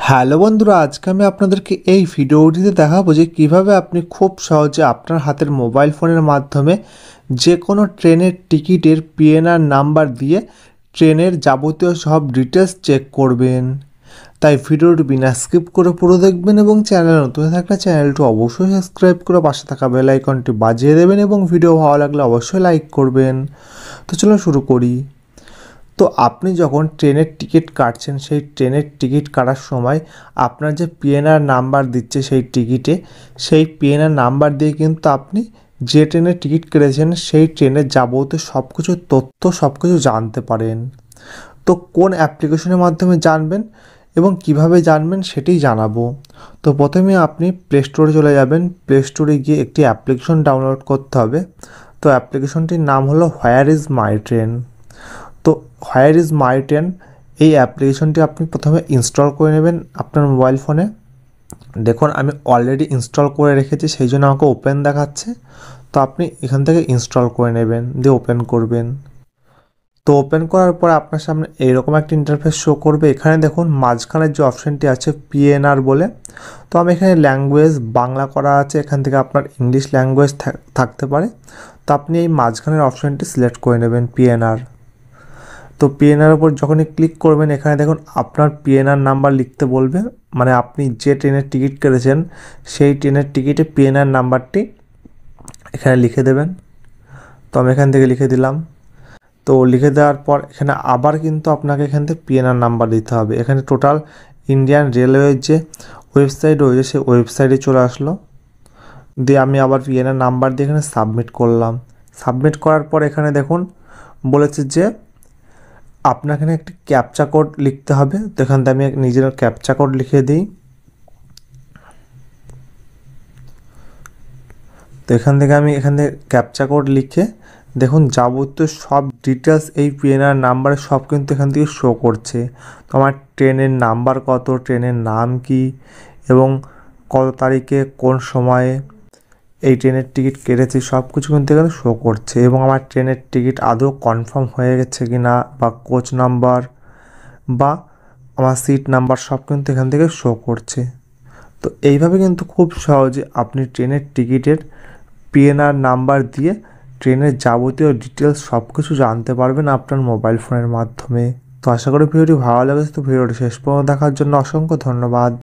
Hello বন্ধুরা, আজকে আমি আপনাদেরকে এই ভিডিওটিতে দেখাবো যে কীভাবে আপনি খুব সহজে আপনার হাতের মোবাইল ফোনের মাধ্যমে যে কোনো ট্রেনের টিকিটের পিএনআর নাম্বার দিয়ে ট্রেনের যাবতীয় সব ডিটেলস চেক করবেন। তাই ভিডিওটি বিনা স্কিপ করে পুরো দেখবেন এবং চ্যানেল নতুন থাকলে চ্যানেলটি অবশ্যই সাবস্ক্রাইব করে পাশে থাকা বেল আইকনটি বাজিয়ে দেবেন এবং ভিডিও ভালো লাগলে অবশ্যই লাইক করবেন। তো চলো শুরু করি। তো আপনি যখন ট্রেনের টিকিট কাটছেন, সেই ট্রেনের টিকিট কাটার সময় আপনার যে পিএনআর নাম্বার দিচ্ছে সেই টিকিটে, সেই পিএনআর নাম্বার দিয়ে কিন্তু আপনি যে ট্রেনের টিকিট কেটেছেন সেই ট্রেনের যাবতীয় সব কিছু তথ্য সব কিছু জানতে পারেন। তো কোন অ্যাপ্লিকেশনের মাধ্যমে জানবেন এবং কিভাবে জানবেন সেটাই জানাবো। তো প্রথমে আপনি প্লে স্টোরে চলে যাবেন। প্লে স্টোরে গিয়ে একটি অ্যাপ্লিকেশন ডাউনলোড করতে হবে। তো অ্যাপ্লিকেশনটির নাম হলো হোয়ার ইজ মাই ট্রেন। তো হোয়ার ইজ মাই ট্রেন এই অ্যাপ্লিকেশনটি আপনি প্রথমে ইনস্টল করে নেবেন আপনার মোবাইল ফোনে। দেখুন আমি অলরেডি ইনস্টল করে রেখেছি, সেই জন্য আমাকে ওপেন দেখাচ্ছে। তো আপনি এখান থেকে ইনস্টল করে নেবেন, দিয়ে ওপেন করবেন। তো ওপেন করার পর আপনার সামনে এইরকম একটা ইন্টারফেস শো করবে। এখানে দেখুন মাঝখানের যে অপশানটি আছে পিএনআর বলে, তো আমি এখানে ল্যাঙ্গুয়েজ বাংলা করা আছে, এখান থেকে আপনার ইংলিশ ল্যাঙ্গুয়েজ থাকতে পারে। তো আপনি এই মাঝখানের অপশানটি সিলেক্ট করে নেবেন পিএনআর। তো পিএনআর উপর যখনই ক্লিক করবেন এখানে দেখুন আপনার পিএনআর নাম্বার লিখতে বলবে, মানে আপনি যে ট্রেনের টিকিট কেটেছেন সেই ট্রেনের টিকিটে পিএনআর নাম্বারটি এখানে লিখে দেবেন। তো আমি এখান থেকে লিখে দিলাম। তো লিখে দেওয়ার পর এখানে আবার কিন্তু আপনাকে এখান থেকে পিএনআর নাম্বার দিতে হবে। এখানে টোটাল ইন্ডিয়ান রেলওয়ের যে ওয়েবসাইট রয়েছে সেই ওয়েবসাইটে চলে আসলো। দিয়ে আমি আবার পিএনআর নাম্বার দিয়ে এখানে সাবমিট করলাম। সাবমিট করার পর এখানে দেখুন বলেছে যে আপনার এখানে একটি ক্যাপচা কোড লিখতে হবে। তো এখান থেকে আমি নিজের ক্যাপচা কোড লিখে দিই। তো এখান থেকে ক্যাপচা কোড লিখে দেখুন যাবতীয় সব ডিটেলস এই পিএনআর নাম্বারে সব কিন্তু এখান থেকে শো করছে। তো আমার ট্রেনের নাম্বার কত, ট্রেনের নাম কি এবং কত তারিখে কোন সময়ে এই ট্রেনের টিকিট কেটেছি সব কিছু কিন্তু এখানে শো করছে, এবং আমার ট্রেনের টিকিট আদৌ কনফার্ম হয়ে গেছে কি না, বা কোচ নাম্বার বা আমার সিট নাম্বার সব কিন্তু এখান থেকে শো করছে। তো এইভাবে কিন্তু খুব সহজে আপনি ট্রেনের টিকিটের পিএনআর নাম্বার দিয়ে ট্রেনের যাবতীয় ডিটেলস সব কিছু জানতে পারবেন আপনার মোবাইল ফোনের মাধ্যমে। তো আশা করি ভিডিওটি ভালো লেগেছে। তো ভিডিওটি শেষ পর্যন্ত দেখার জন্য অসংখ্য ধন্যবাদ।